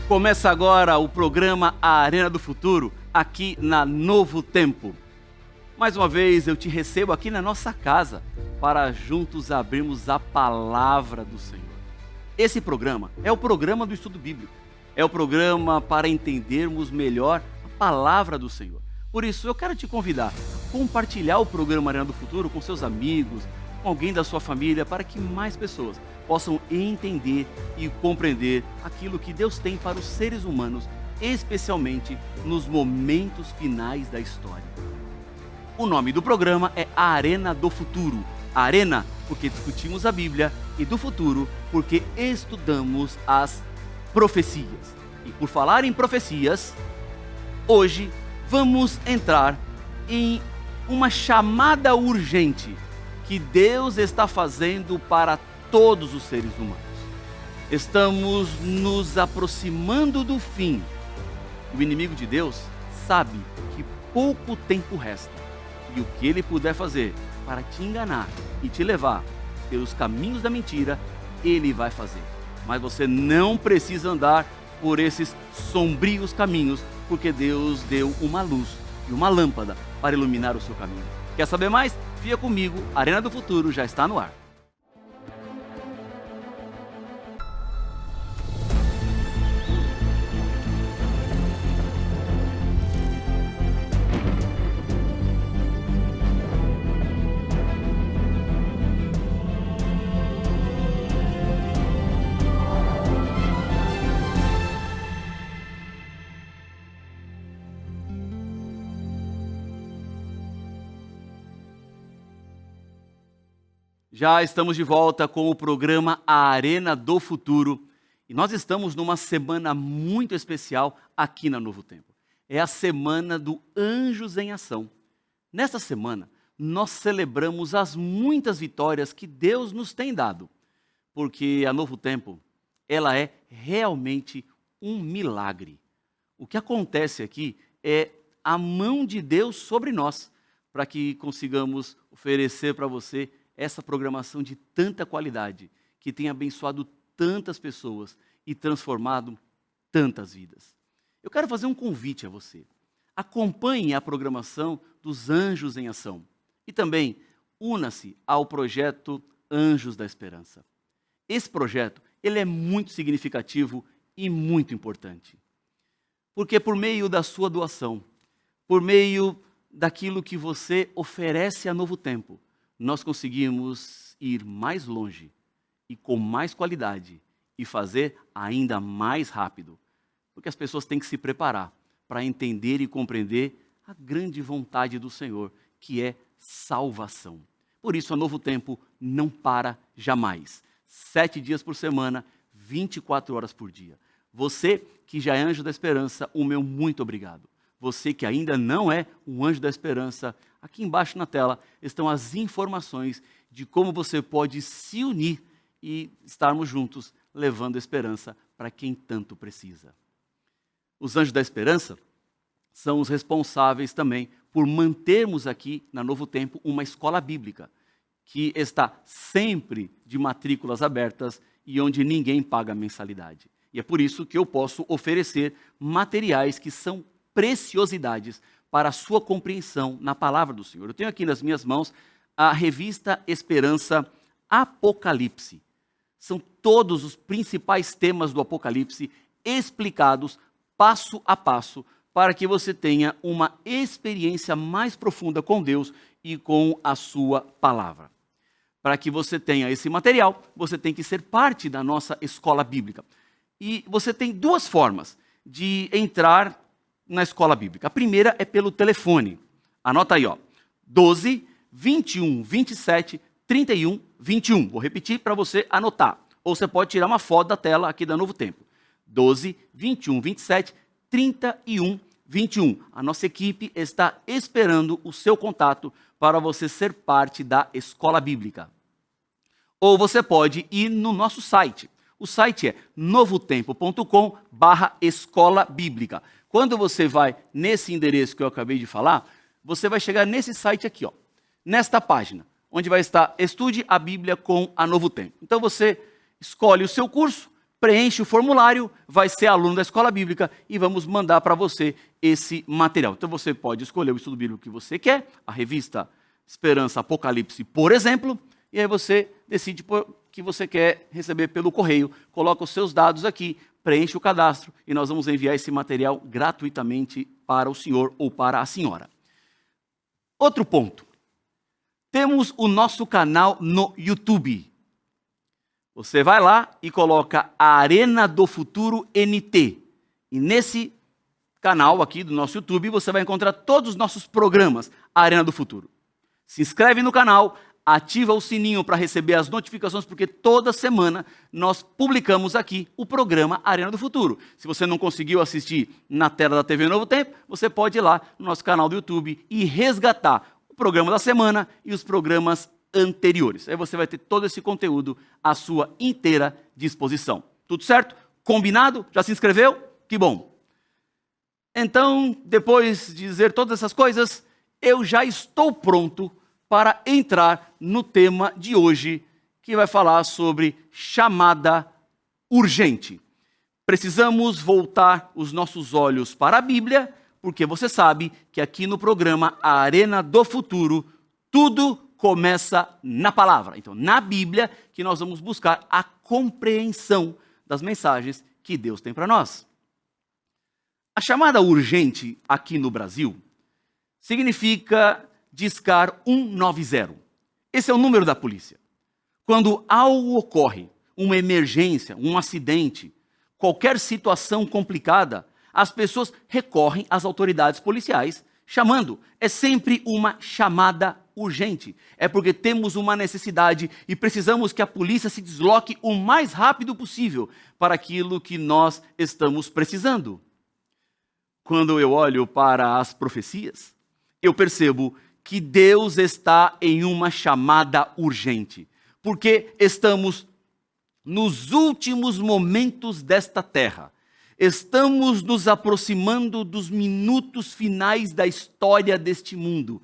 Começa agora o programa A Arena do Futuro, aqui na Novo Tempo. Mais uma vez eu te recebo aqui na nossa casa para juntos abrirmos a Palavra do Senhor. Esse programa é o programa do estudo bíblico, é o programa para entendermos melhor a Palavra do Senhor. Por isso eu quero te convidar a compartilhar o programa Arena do Futuro com seus amigos, com alguém da sua família, para que mais pessoas possam entender e compreender aquilo que Deus tem para os seres humanos, especialmente nos momentos finais da história. O nome do programa é A Arena do Futuro. A Arena porque discutimos a Bíblia e do futuro porque estudamos as profecias. E por falar em profecias, hoje vamos entrar em uma chamada urgente que Deus está fazendo para todos os seres humanos. Estamos nos aproximando do fim. O inimigo de Deus sabe que pouco tempo resta. E o que ele puder fazer para te enganar e te levar pelos caminhos da mentira, ele vai fazer. Mas você não precisa andar por esses sombrios caminhos, porque Deus deu uma luz e uma lâmpada para iluminar o seu caminho. Quer saber mais? Fica comigo, a Arena do Futuro já está no ar. Já estamos de volta com o programa A Arena do Futuro e nós estamos numa semana muito especial aqui na Novo Tempo. É a semana do Anjos em Ação. Nesta semana, nós celebramos as muitas vitórias que Deus nos tem dado, porque a Novo Tempo, ela é realmente um milagre. O que acontece aqui é a mão de Deus sobre nós, para que consigamos oferecer para você essa programação de tanta qualidade, que tem abençoado tantas pessoas e transformado tantas vidas. Eu quero fazer um convite a você. Acompanhe a programação dos Anjos em Ação e também una-se ao projeto Anjos da Esperança. Esse projeto, ele é muito significativo e muito importante. Porque por meio da sua doação, por meio daquilo que você oferece a Novo Tempo, nós conseguimos ir mais longe e com mais qualidade e fazer ainda mais rápido. Porque as pessoas têm que se preparar para entender e compreender a grande vontade do Senhor, que é salvação. Por isso, a Novo Tempo não para jamais. 7 dias por semana, 24 horas por dia. Você que já é Anjo da Esperança, o meu muito obrigado. Você que ainda não é um Anjo da Esperança, aqui embaixo na tela estão as informações de como você pode se unir e estarmos juntos levando esperança para quem tanto precisa. Os Anjos da Esperança são os responsáveis também por mantermos aqui na Novo Tempo uma escola bíblica que está sempre de matrículas abertas e onde ninguém paga mensalidade. E é por isso que eu posso oferecer materiais que são preciosidades para a sua compreensão na palavra do Senhor. Eu tenho aqui nas minhas mãos a revista Esperança Apocalipse. São todos os principais temas do Apocalipse explicados passo a passo para que você tenha uma experiência mais profunda com Deus e com a sua palavra. Para que você tenha esse material, você tem que ser parte da nossa escola bíblica. E você tem duas formas de entrar na escola bíblica. A primeira é pelo telefone. Anota aí, ó. 12 21 27 31 21. Vou repetir para você anotar. Ou você pode tirar uma foto da tela aqui da Novo Tempo. 12 21 27 31 21. A nossa equipe está esperando o seu contato para você ser parte da escola bíblica. Ou você pode ir no nosso site. O site é novotempo.com/escola bíblica. Quando você vai nesse endereço que eu acabei de falar, você vai chegar nesse site aqui, ó, nesta página, onde vai estar Estude a Bíblia com a Novo Tempo. Então você escolhe o seu curso, preenche o formulário, vai ser aluno da escola bíblica e vamos mandar para você esse material. Então você pode escolher o estudo bíblico que você quer, a revista Esperança Apocalipse, por exemplo, e aí você decide que você quer receber pelo correio, coloca os seus dados aqui, preenche o cadastro e nós vamos enviar esse material gratuitamente para o senhor ou para a senhora. Outro ponto. Temos o nosso canal no YouTube. Você vai lá e coloca a Arena do Futuro NT. E nesse canal aqui do nosso YouTube, você vai encontrar todos os nossos programas, a Arena do Futuro. Se inscreve no canal, ativa o sininho para receber as notificações, porque toda semana nós publicamos aqui o programa Arena do Futuro. Se você não conseguiu assistir na tela da TV Novo Tempo, você pode ir lá no nosso canal do YouTube e resgatar o programa da semana e os programas anteriores. Aí você vai ter todo esse conteúdo à sua inteira disposição. Tudo certo? Combinado? Já se inscreveu? Que bom! Então, depois de dizer todas essas coisas, eu já estou pronto para entrar no tema de hoje, que vai falar sobre chamada urgente. Precisamos voltar os nossos olhos para a Bíblia, porque você sabe que aqui no programa A Arena do Futuro, tudo começa na palavra. Então, na Bíblia, que nós vamos buscar a compreensão das mensagens que Deus tem para nós. A chamada urgente aqui no Brasil significa discar 190. Esse é o número da polícia. Quando algo ocorre, uma emergência, um acidente, qualquer situação complicada, as pessoas recorrem às autoridades policiais chamando. É sempre uma chamada urgente. É porque temos uma necessidade e precisamos que a polícia se desloque o mais rápido possível para aquilo que nós estamos precisando. Quando eu olho para as profecias, eu percebo que Deus está em uma chamada urgente, porque estamos nos últimos momentos desta terra. Estamos nos aproximando dos minutos finais da história deste mundo.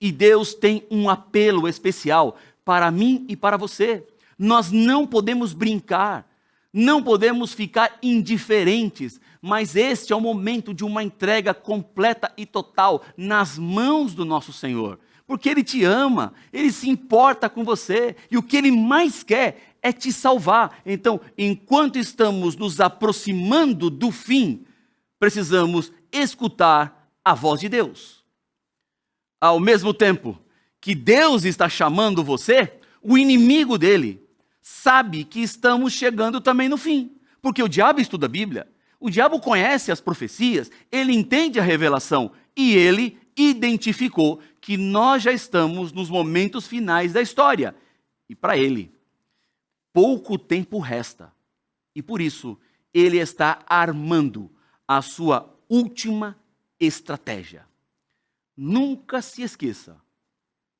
E Deus tem um apelo especial para mim e para você. Nós não podemos brincar, não podemos ficar indiferentes, mas este é o momento de uma entrega completa e total nas mãos do nosso Senhor. Porque Ele te ama, Ele se importa com você, e o que Ele mais quer é te salvar. Então, enquanto estamos nos aproximando do fim, precisamos escutar a voz de Deus. Ao mesmo tempo que Deus está chamando você, o inimigo dele sabe que estamos chegando também no fim. Porque o diabo estuda a Bíblia, o diabo conhece as profecias, ele entende a revelação e ele identificou que nós já estamos nos momentos finais da história. E para ele, pouco tempo resta. E por isso, ele está armando a sua última estratégia. Nunca se esqueça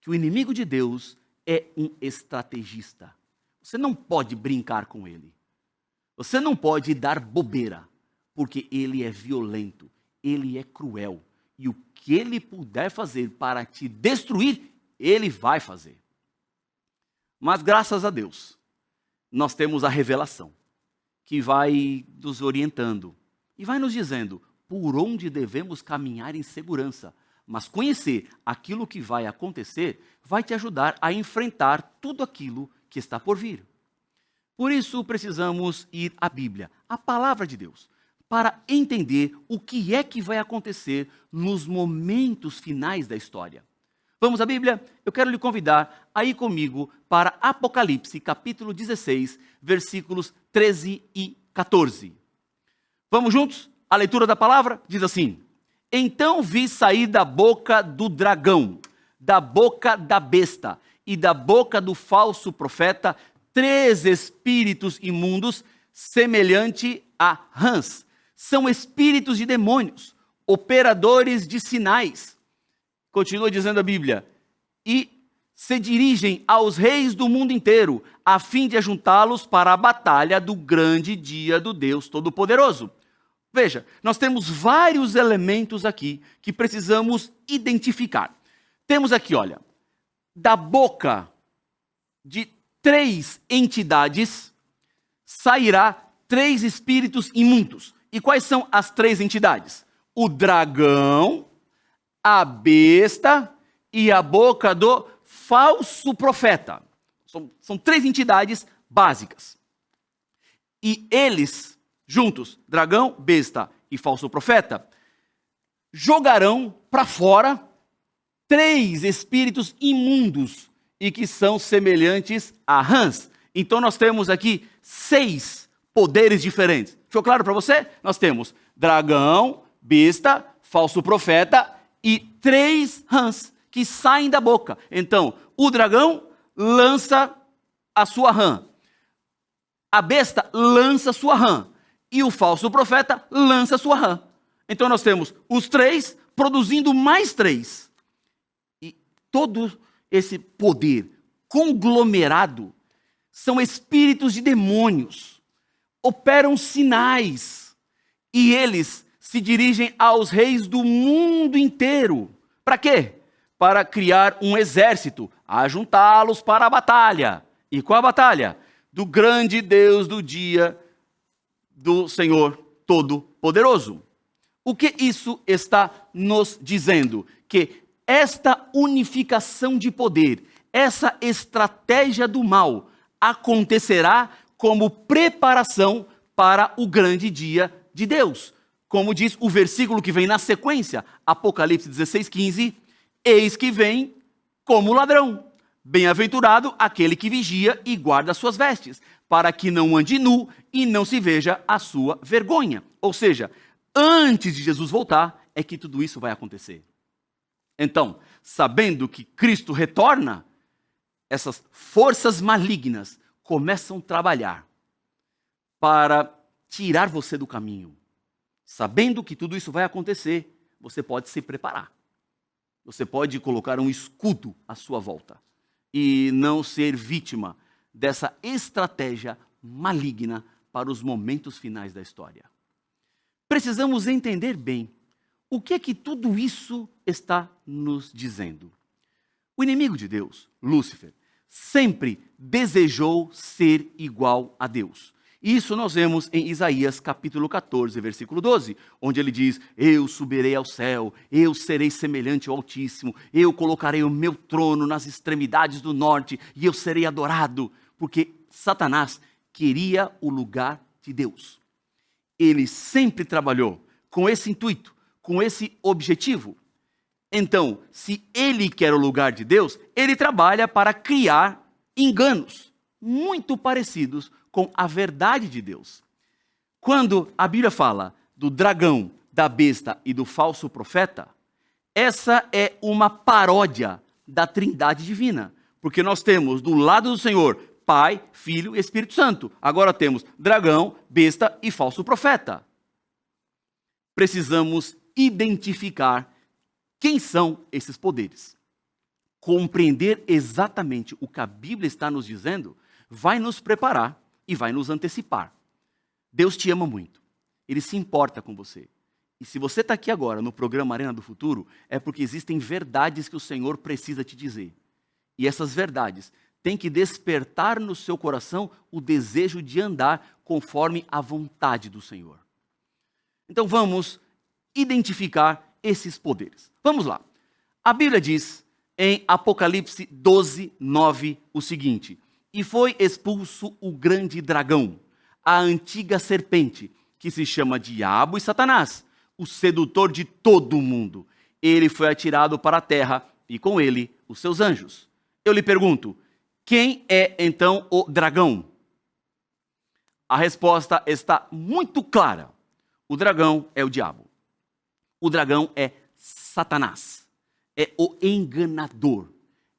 que o inimigo de Deus é um estrategista. Você não pode brincar com ele. Você não pode dar bobeira, porque ele é violento, ele é cruel. E o que ele puder fazer para te destruir, ele vai fazer. Mas graças a Deus, nós temos a revelação, que vai nos orientando e vai nos dizendo por onde devemos caminhar em segurança. Mas conhecer aquilo que vai acontecer vai te ajudar a enfrentar tudo aquilo que está por vir. Por isso precisamos ir à Bíblia, à palavra de Deus, para entender o que é que vai acontecer nos momentos finais da história. Vamos à Bíblia? Eu quero lhe convidar a ir comigo para Apocalipse, capítulo 16, versículos 13 e 14. Vamos juntos? A leitura da palavra diz assim: Então vi sair da boca do dragão, da boca da besta e da boca do falso profeta 3 espíritos imundos, semelhante a rãs. São espíritos de demônios, operadores de sinais. Continua dizendo a Bíblia. E se dirigem aos reis do mundo inteiro, a fim de ajuntá-los para a batalha do grande dia do Deus Todo-Poderoso. Veja, nós temos vários elementos aqui que precisamos identificar. Temos aqui, olha, da boca de 3 entidades sairá 3 espíritos imundos. E quais são as 3 entidades? O dragão, a besta e a boca do falso profeta. São 3 entidades básicas. E eles, juntos, dragão, besta e falso profeta, jogarão para fora 3 espíritos imundos e que são semelhantes a rãs. Então nós temos aqui 6 poderes diferentes. Ficou claro para você? Nós temos dragão, besta, falso profeta e 3 rãs que saem da boca. Então, o dragão lança a sua rã. A besta lança a sua rã. E o falso profeta lança a sua rã. Então nós temos os 3 produzindo mais 3. E todo esse poder conglomerado são espíritos de demônios. Operam sinais. E eles se dirigem aos reis do mundo inteiro. Para quê? Para criar um exército, ajuntá-los para a batalha. E qual a batalha? Do grande Deus do dia do Senhor Todo-Poderoso. O que isso está nos dizendo? Que esta unificação de poder, essa estratégia do mal, acontecerá como preparação para o grande dia de Deus. Como diz o versículo que vem na sequência, Apocalipse 16:15, eis que vem como ladrão. Bem-aventurado aquele que vigia e guarda as suas vestes, para que não ande nu e não se veja a sua vergonha. Ou seja, antes de Jesus voltar, é que tudo isso vai acontecer. Então, sabendo que Cristo retorna, essas forças malignas começam a trabalhar para tirar você do caminho. Sabendo que tudo isso vai acontecer, você pode se preparar. Você pode colocar um escudo à sua volta e não ser vítima dessa estratégia maligna para os momentos finais da história. Precisamos entender bem o que é que tudo isso está nos dizendo. O inimigo de Deus, Lúcifer, sempre desejou ser igual a Deus. Isso nós vemos em Isaías capítulo 14, versículo 12, onde ele diz, eu subirei ao céu, eu serei semelhante ao Altíssimo, eu colocarei o meu trono nas extremidades do norte e eu serei adorado, porque Satanás queria o lugar de Deus. Ele sempre trabalhou com esse intuito, com esse objetivo. Então, se ele quer o lugar de Deus, ele trabalha para criar enganos muito parecidos com a verdade de Deus. Quando a Bíblia fala do dragão, da besta e do falso profeta, essa é uma paródia da Trindade divina, porque nós temos do lado do Senhor Pai, Filho e Espírito Santo. Agora temos dragão, besta e falso profeta. Precisamos identificar quem são esses poderes. Compreender exatamente o que a Bíblia está nos dizendo vai nos preparar e vai nos antecipar. Deus te ama muito. Ele se importa com você. E se você está aqui agora no programa Arena do Futuro, é porque existem verdades que o Senhor precisa te dizer. E essas verdades têm que despertar no seu coração o desejo de andar conforme a vontade do Senhor. Então vamos identificar esses poderes. Vamos lá. A Bíblia diz em Apocalipse 12, 9 o seguinte: e foi expulso o grande dragão, a antiga serpente, que se chama Diabo e Satanás, o sedutor de todo o mundo. Ele foi atirado para a terra e com ele os seus anjos. Eu lhe pergunto, quem é então o dragão? A resposta está muito clara. O dragão é o diabo. O dragão é Satanás. É o enganador.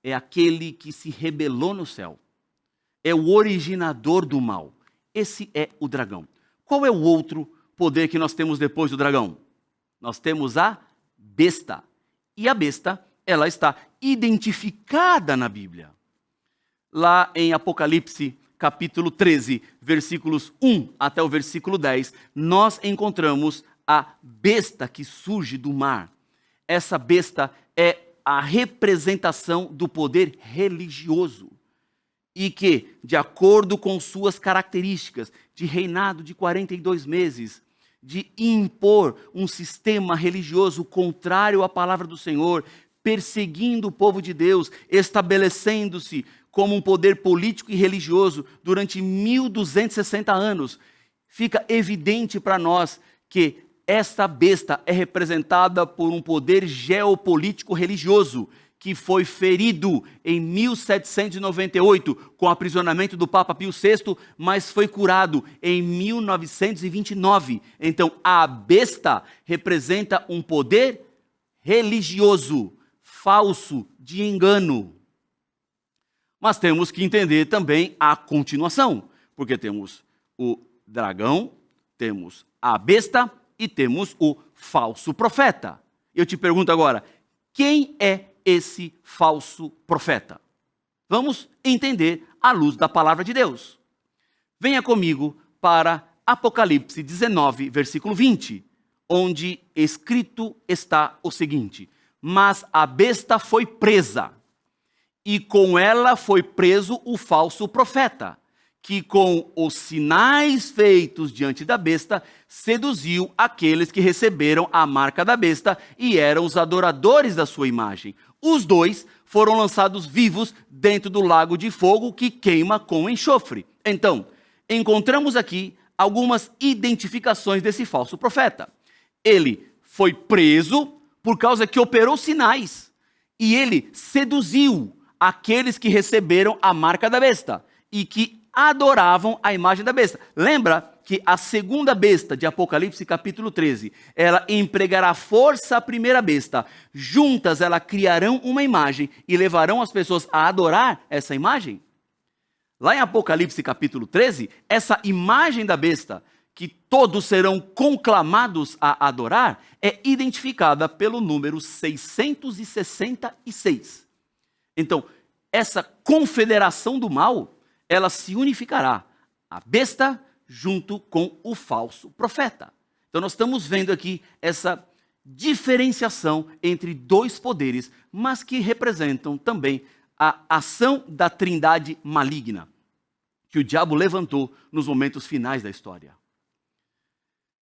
É aquele que se rebelou no céu. É o originador do mal. Esse é o dragão. Qual é o outro poder que nós temos depois do dragão? Nós temos a besta. E a besta, ela está identificada na Bíblia. Lá em Apocalipse, capítulo 13, versículos 1 até o versículo 10, nós encontramos a besta que surge do mar. Essa besta é a representação do poder religioso. e que, de acordo com suas características de reinado de 42 meses, de impor um sistema religioso contrário à palavra do Senhor, perseguindo o povo de Deus, estabelecendo-se como um poder político e religioso durante 1260 anos, fica evidente para nós que esta besta é representada por um poder geopolítico religioso que foi ferido em 1798 com o aprisionamento do Papa Pio VI, mas foi curado em 1929. Então, a besta representa um poder religioso, falso, de engano. Mas temos que entender também a continuação, porque temos o dragão, temos a besta e temos o falso profeta. Eu te pergunto agora, quem é esse falso profeta? Vamos entender à luz da palavra de Deus. Venha comigo para Apocalipse 19, versículo 20, onde escrito está o seguinte: mas a besta foi presa, e com ela foi preso o falso profeta, que com os sinais feitos diante da besta, seduziu aqueles que receberam a marca da besta e eram os adoradores da sua imagem. Os dois foram lançados vivos dentro do lago de fogo que queima com enxofre. Então, encontramos aqui algumas identificações desse falso profeta. Ele foi preso por causa que operou sinais, e ele seduziu aqueles que receberam a marca da besta e que adoravam a imagem da besta. Lembra que a segunda besta de Apocalipse capítulo 13, ela empregará força à primeira besta. Juntas elas criarão uma imagem e levarão as pessoas a adorar essa imagem? Lá em Apocalipse capítulo 13, essa imagem da besta, que todos serão conclamados a adorar, é identificada pelo número 666. Então, essa confederação do mal, ela se unificará, a besta junto com o falso profeta. Então nós estamos vendo aqui essa diferenciação entre dois poderes, mas que representam também a ação da trindade maligna, que o diabo levantou nos momentos finais da história.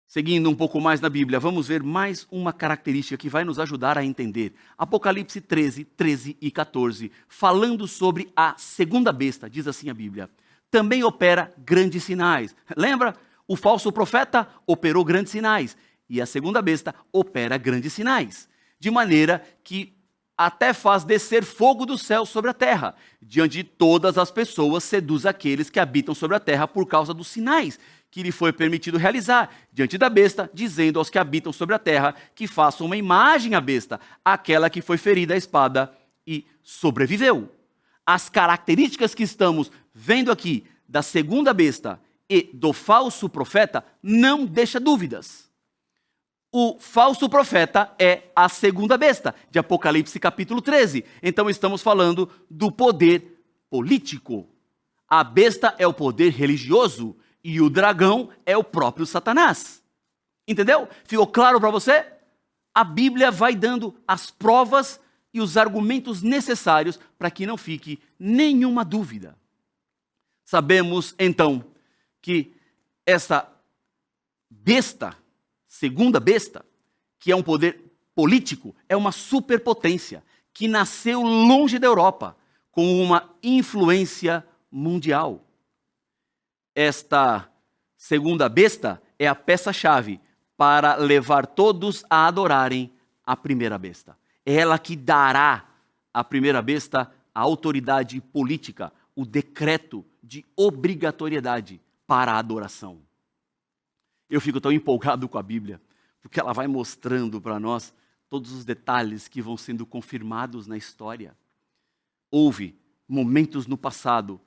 Seguindo um pouco mais na Bíblia, vamos ver mais uma característica que vai nos ajudar a entender. Apocalipse 13 e 14, falando sobre a segunda besta, diz assim a Bíblia: também opera grandes sinais. Lembra? O falso profeta operou grandes sinais, e a segunda besta opera grandes sinais, de maneira que até faz descer fogo do céu sobre a terra. Diante de todas as pessoas, seduz aqueles que habitam sobre a terra por causa dos sinais que lhe foi permitido realizar diante da besta, dizendo aos que habitam sobre a terra que façam uma imagem à besta, aquela que foi ferida à espada e sobreviveu. As características que estamos vendo aqui da segunda besta e do falso profeta não deixa dúvidas. O falso profeta é a segunda besta, de Apocalipse capítulo 13. Então estamos falando do poder político. A besta é o poder religioso e o dragão é o próprio Satanás. Entendeu? Ficou claro para você? A Bíblia vai dando as provas e os argumentos necessários para que não fique nenhuma dúvida. Sabemos, então, que essa besta, segunda besta, que é um poder político, é uma superpotência que nasceu longe da Europa, com uma influência mundial. Esta segunda besta é a peça-chave para levar todos a adorarem a primeira besta. É ela que dará à primeira besta a autoridade política, o decreto de obrigatoriedade para a adoração. Eu fico tão empolgado com a Bíblia, porque ela vai mostrando para nós todos os detalhes que vão sendo confirmados na história. Houve momentos no passado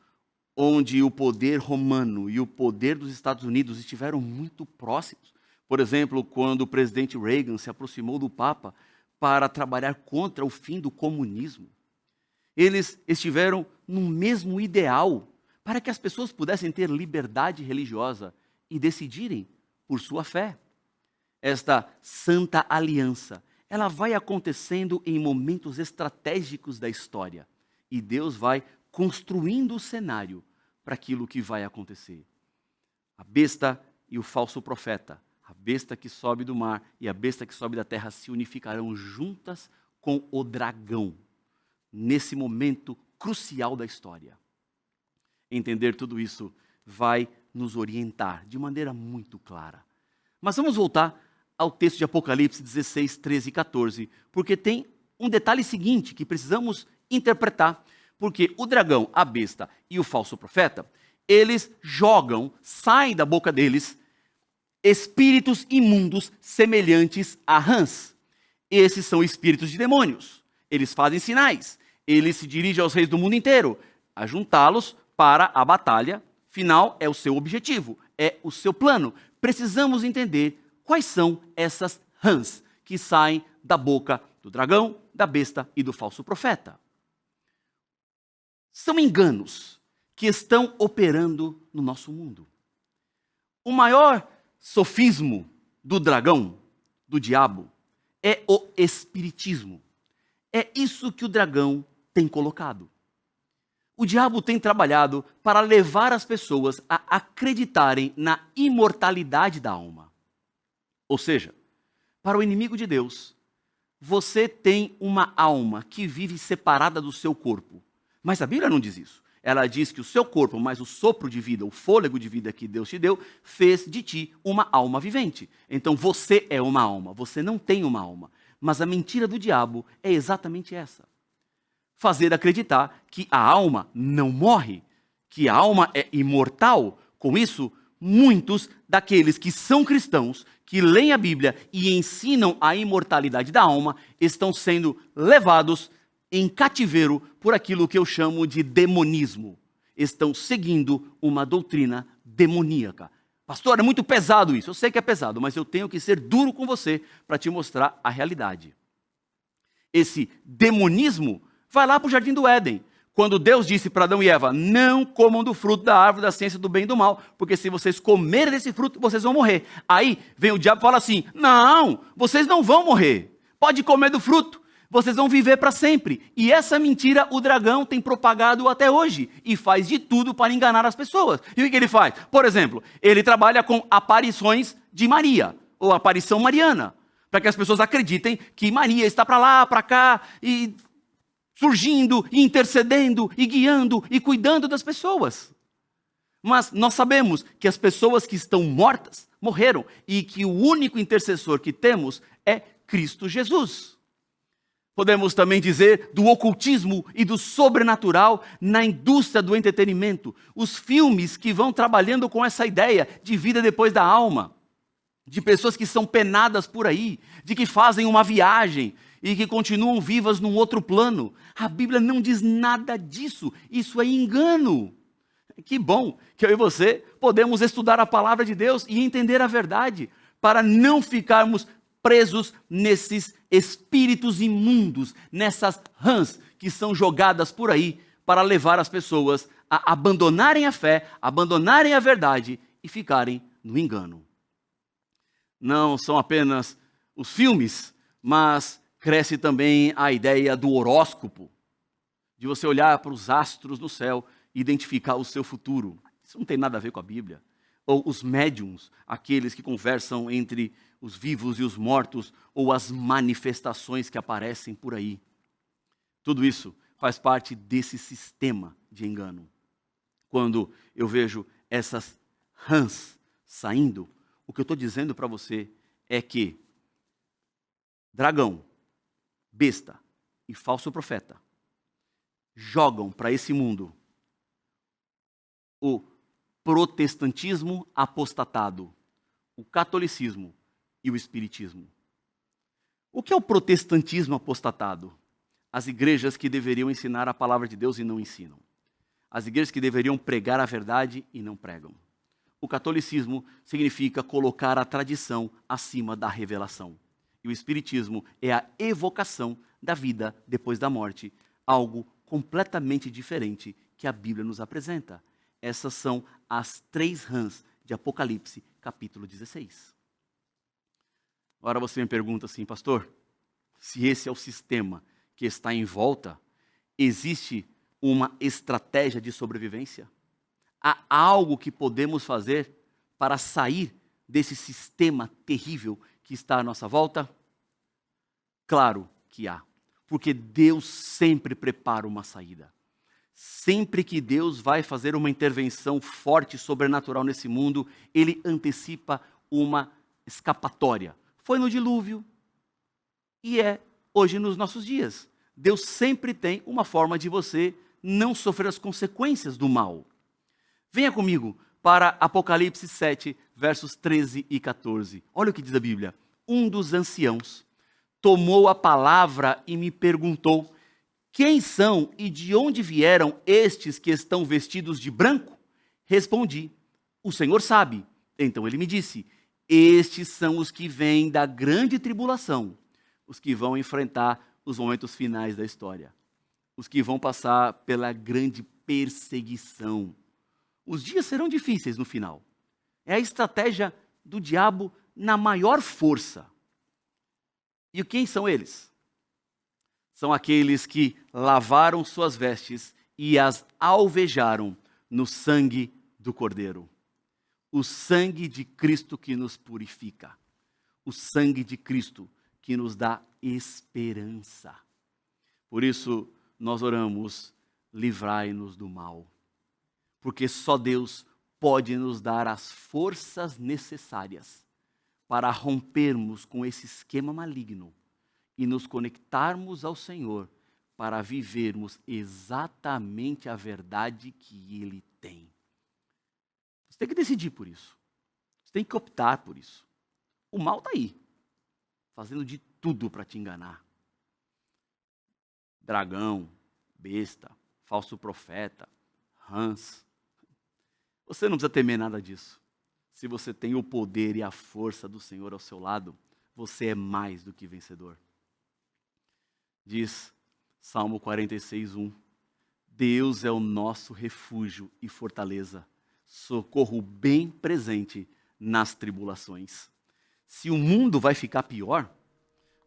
onde o poder romano e o poder dos Estados Unidos estiveram muito próximos. Por exemplo, quando o presidente Reagan se aproximou do Papa para trabalhar contra o fim do comunismo. Eles estiveram no mesmo ideal para que as pessoas pudessem ter liberdade religiosa e decidirem por sua fé. Esta santa aliança, ela vai acontecendo em momentos estratégicos da história. E Deus vai construindo o cenário para aquilo que vai acontecer. A besta e o falso profeta, a besta que sobe do mar e a besta que sobe da terra se unificarão juntas com o dragão, nesse momento crucial da história. Entender tudo isso vai nos orientar de maneira muito clara. Mas vamos voltar ao texto de Apocalipse 16, 13 e 14, porque tem um detalhe seguinte que precisamos interpretar, porque o dragão, a besta e o falso profeta, eles jogam, saem da boca deles, espíritos imundos semelhantes a rãs. Esses são espíritos de demônios. Eles fazem sinais. Eles se dirigem aos reis do mundo inteiro, a juntá-los para a batalha final. É o seu objetivo, é o seu plano. Precisamos entender quais são essas rãs que saem da boca do dragão, da besta e do falso profeta. São enganos que estão operando no nosso mundo. O maior sofismo do dragão, do diabo, é o espiritismo. É isso que o dragão tem colocado. O diabo tem trabalhado para levar as pessoas a acreditarem na imortalidade da alma. Ou seja, para o inimigo de Deus, você tem uma alma que vive separada do seu corpo. Mas a Bíblia não diz isso. Ela diz que o seu corpo, mais o sopro de vida, o fôlego de vida que Deus te deu, fez de ti uma alma vivente. Então você é uma alma, você não tem uma alma. Mas a mentira do diabo é exatamente essa. Fazer acreditar que a alma não morre, que a alma é imortal. Com isso, muitos daqueles que são cristãos, que leem a Bíblia e ensinam a imortalidade da alma, estão sendo levados em cativeiro por aquilo que eu chamo de demonismo. Estão seguindo uma doutrina demoníaca. Pastor, é muito pesado isso. Eu sei que é pesado, mas eu tenho que ser duro com você para te mostrar a realidade. Esse demonismo vai lá para o Jardim do Éden, quando Deus disse para Adão e Eva, não comam do fruto da árvore da ciência do bem e do mal, porque se vocês comerem desse fruto, vocês vão morrer. Aí vem o diabo e fala assim, não, vocês não vão morrer, pode comer do fruto, vocês vão viver para sempre. E essa mentira o dragão tem propagado até hoje, e faz de tudo para enganar as pessoas. E o que ele faz? Por exemplo, ele trabalha com aparições de Maria, ou aparição mariana, para que as pessoas acreditem que Maria está para lá, para cá, e surgindo, e intercedendo, e guiando, e cuidando das pessoas. Mas nós sabemos que as pessoas que estão mortas, morreram, e que o único intercessor que temos é Cristo Jesus. Podemos também dizer do ocultismo e do sobrenatural na indústria do entretenimento. Os filmes que vão trabalhando com essa ideia de vida depois da alma, de pessoas que são penadas por aí, de que fazem uma viagem, e que continuam vivas num outro plano. A Bíblia não diz nada disso. Isso é engano. Que bom que eu e você podemos estudar a palavra de Deus e entender a verdade, para não ficarmos presos nesses espíritos imundos, nessas rãs que são jogadas por aí para levar as pessoas a abandonarem a fé, abandonarem a verdade e ficarem no engano. Não são apenas os filmes, mas cresce também a ideia do horóscopo, de você olhar para os astros no céu e identificar o seu futuro. Isso não tem nada a ver com a Bíblia. Ou os médiums, aqueles que conversam entre os vivos e os mortos, ou as manifestações que aparecem por aí. Tudo isso faz parte desse sistema de engano. Quando eu vejo essas rãs saindo, o que eu estou dizendo para você é que dragão, besta e falso profeta jogam para esse mundo o protestantismo apostatado, o catolicismo e o espiritismo. O que é o protestantismo apostatado? As igrejas que deveriam ensinar a palavra de Deus e não ensinam. As igrejas que deveriam pregar a verdade e não pregam. O catolicismo significa colocar a tradição acima da revelação. E o espiritismo é a evocação da vida depois da morte, algo completamente diferente que a Bíblia nos apresenta. Essas são as 3 rãs de Apocalipse, capítulo 16. Agora você me pergunta assim, pastor, se esse é o sistema que está em volta, existe uma estratégia de sobrevivência? Há algo que podemos fazer para sair desse sistema terrível que está à nossa volta? Claro que há, porque Deus sempre prepara uma saída. Sempre que Deus vai fazer uma intervenção forte, sobrenatural nesse mundo, Ele antecipa uma escapatória. Foi no dilúvio e é hoje nos nossos dias. Deus sempre tem uma forma de você não sofrer as consequências do mal. Venha comigo para Apocalipse 7, versos 13 e 14. Olha o que diz a Bíblia. Um dos anciãos tomou a palavra e me perguntou: quem são e de onde vieram estes que estão vestidos de branco? Respondi: o Senhor sabe. Então ele me disse: estes são os que vêm da grande tribulação, os que vão enfrentar os momentos finais da história, os que vão passar pela grande perseguição. Os dias serão difíceis no final. É a estratégia do diabo na maior força. E quem são eles? São aqueles que lavaram suas vestes e as alvejaram no sangue do Cordeiro. O sangue de Cristo que nos purifica. O sangue de Cristo que nos dá esperança. Por isso, nós oramos: livrai-nos do mal. Porque só Deus pode nos dar as forças necessárias para rompermos com esse esquema maligno e nos conectarmos ao Senhor para vivermos exatamente a verdade que Ele tem. Você tem que decidir por isso. Você tem que optar por isso. O mal está aí, fazendo de tudo para te enganar. Dragão, besta, falso profeta, rãs. Você não precisa temer nada disso. Se você tem o poder e a força do Senhor ao seu lado, você é mais do que vencedor. Diz Salmo 46:1. Deus é o nosso refúgio e fortaleza, socorro bem presente nas tribulações. Se o mundo vai ficar pior,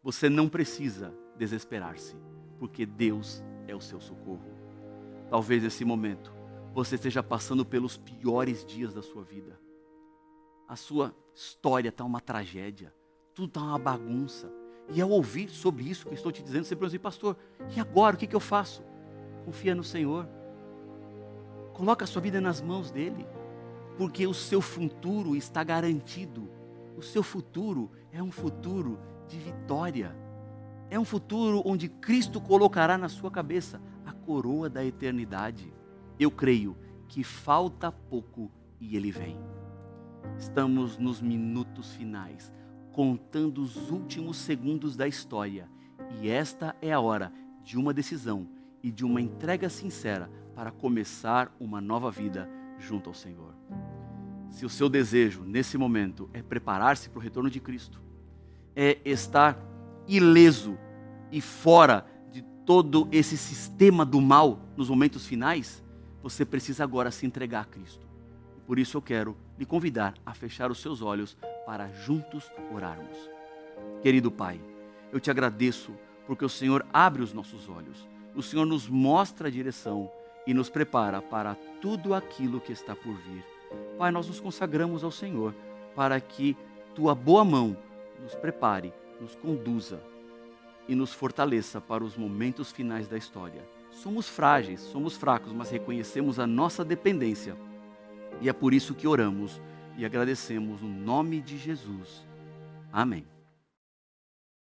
você não precisa desesperar-se, porque Deus é o seu socorro. Talvez nesse momento você esteja passando pelos piores dias da sua vida. A sua história está uma tragédia, tudo está uma bagunça. E ao ouvir sobre isso que eu estou te dizendo, você pensa assim: pastor, e agora o que eu faço? Confia no Senhor. Coloca a sua vida nas mãos dEle, porque o seu futuro está garantido. O seu futuro é um futuro de vitória. É um futuro onde Cristo colocará na sua cabeça a coroa da eternidade. Eu creio que falta pouco e Ele vem. Estamos nos minutos finais, contando os últimos segundos da história. E esta é a hora de uma decisão e de uma entrega sincera para começar uma nova vida junto ao Senhor. Se o seu desejo nesse momento é preparar-se para o retorno de Cristo, é estar ileso e fora de todo esse sistema do mal nos momentos finais, você precisa agora se entregar a Cristo. Por isso eu quero lhe convidar a fechar os seus olhos para juntos orarmos. Querido Pai, eu te agradeço porque o Senhor abre os nossos olhos. O Senhor nos mostra a direção e nos prepara para tudo aquilo que está por vir. Pai, nós nos consagramos ao Senhor para que tua boa mão nos prepare, nos conduza e nos fortaleça para os momentos finais da história. Somos frágeis, somos fracos, mas reconhecemos a nossa dependência. E é por isso que oramos e agradecemos no nome de Jesus. Amém.